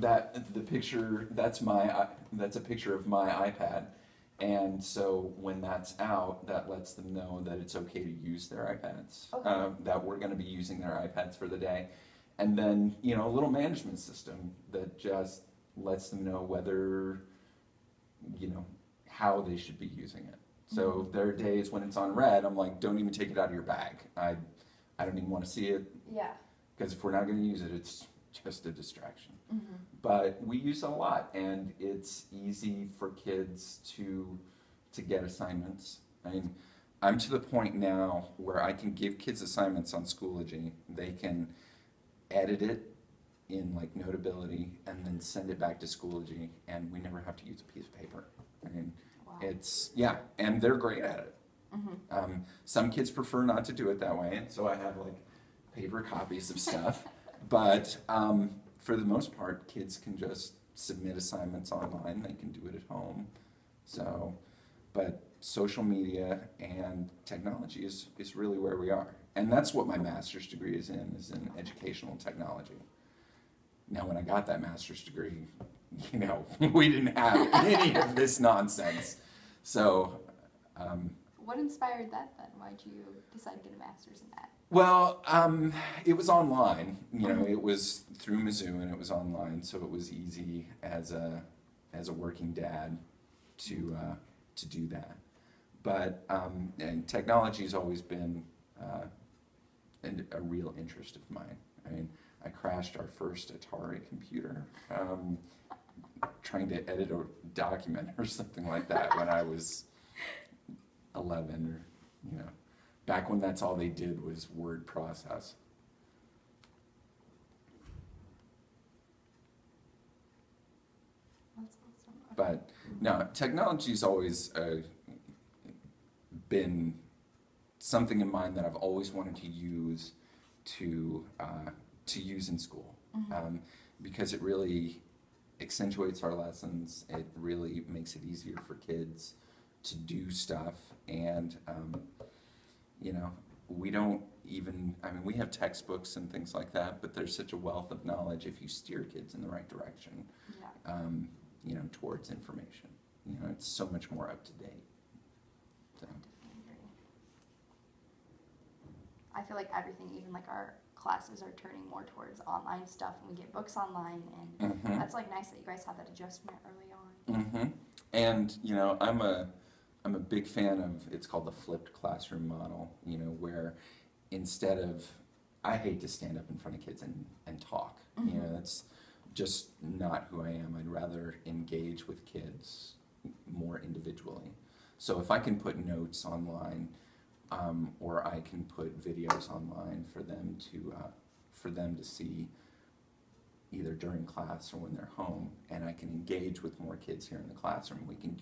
the picture, that's a picture of my iPad. And so when that's out, that lets them know that it's okay to use their iPads, Okay. that we're going to be using their iPads for the day. And then, you know, a little management system that just lets them know whether, you know, how they should be using it. So there are days when it's on red, I'm like, don't even take it out of your bag. I don't even want to see it. Yeah. Because if we're not going to use it, it's just a distraction. Mm-hmm. But we use it a lot, and it's easy for kids to get assignments. I mean, I'm to the point now where I can give kids assignments on Schoology. They can edit it in like Notability and then send it back to Schoology, and we never have to use a piece of paper. I mean, Wow. it's, yeah, and they're great at it. Mm-hmm. Some kids prefer not to do it that way, and so I have like paper copies of stuff. But for the most part, kids can just submit assignments online. They can do it at home. So, but social media and technology is really where we are. And that's what my master's degree is in educational technology. Now, when I got that master's degree, you know, we didn't have any of this nonsense. So, what inspired that then? Why'd you decide to get a master's in that? well, it was online. You know, it was through Mizzou and it was online, so it was easy as a working dad to do that. But and technology's always been a real interest of mine. I mean, I crashed our first Atari computer trying to edit a document or something like that when I was 11, or, you know, back when that's all they did was word process. That's awesome. Okay. But no, technology's always been something in mind that I've always wanted to use to use in school, because it really accentuates our lessons. It really makes it easier for kids to do stuff, and you know, we don't even, I mean, we have textbooks and things like that, but there's such a wealth of knowledge if you steer kids in the right direction, Yeah. you know, towards information. You know, it's so much more up to date. So. I definitely agree. I feel like everything, even like our classes are turning more towards online stuff, and we get books online, and that's like nice that you guys have that adjustment early on. And you know, I'm a big fan of, it's called the flipped classroom model. You know, where instead of, I hate to stand up in front of kids and talk. You know, that's just not who I am. I'd rather engage with kids more individually. So if I can put notes online, or I can put videos online for them to see either during class or when they're home, and I can engage with more kids here in the classroom, we can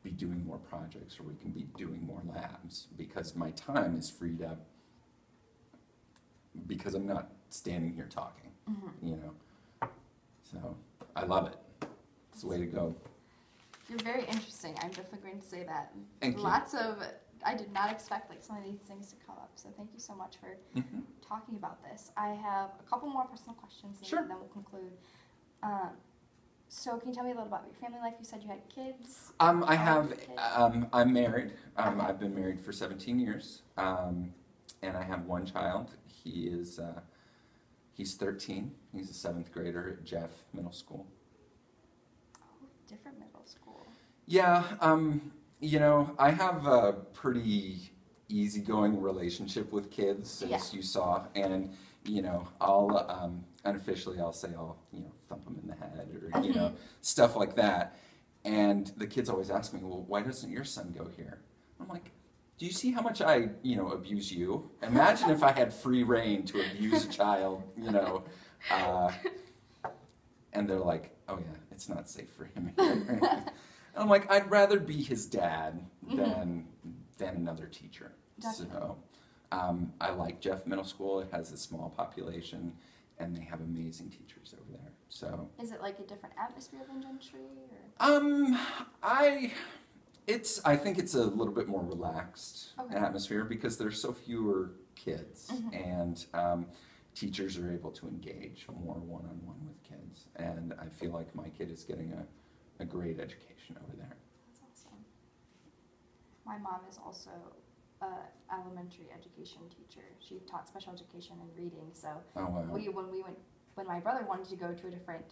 be doing more projects, or we can be doing more labs, because my time is freed up because I'm not standing here talking, you know. So I love it. It's the way to go. You're very interesting. I'm definitely going to say that. Thank you. I did not expect like some of these things to come up, so thank you so much for talking about this. I have a couple more personal questions, and Sure. then we'll conclude. So can you tell me a little about your family life? You said you had kids. I have, Kids? I'm married. Okay. I've been married for 17 years, and I have one child. He's 13. He's a 7th grader at Jeff Middle School. Oh, different middle school. Yeah, you know, I have a pretty easygoing relationship with kids, as you saw, and you know, I'll unofficially I'll say I'll, you know, thump them in the head, or you know, stuff like that. And the kids always ask me, well, why doesn't your son go here? I'm like, do you see how much I, you know, abuse you? Imagine if I had free reign to abuse a child, you know. And they're like, oh yeah, it's not safe for him here. And I'm like, I'd rather be his dad than another teacher. Definitely. So I like Jeff Middle School. It has a small population, and they have amazing teachers over there. So Is it like a different atmosphere than Gentry? Or? I think it's a little bit more relaxed Okay. atmosphere, because there's so fewer kids, and teachers are able to engage more one-on-one with kids, and I feel like my kid is getting a great education over there. That's awesome. My mom is also a elementary education teacher. She taught special education and reading. So Oh, wow. when my brother wanted to go to a different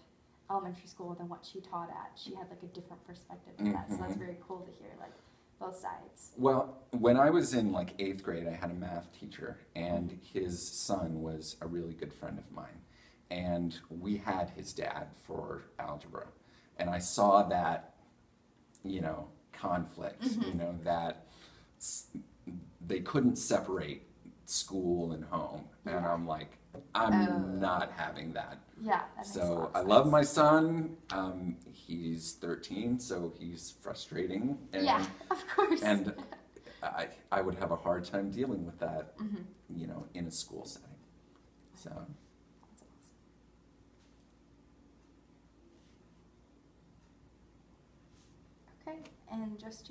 elementary school than what she taught at, she had like a different perspective of that. So that's very cool to hear, like, both sides. Well, when I was in like 8th grade, I had a math teacher, and his son was a really good friend of mine. And we had his dad for algebra. And I saw that, conflict, that they couldn't separate school and home. And I'm like, I'm not having that. Yeah, that makes a lot So of I sense. love my son. He's 13, so he's frustrating. And, Yeah, of course. And I would have a hard time dealing with that, in a school setting. So. That's awesome. Okay, and just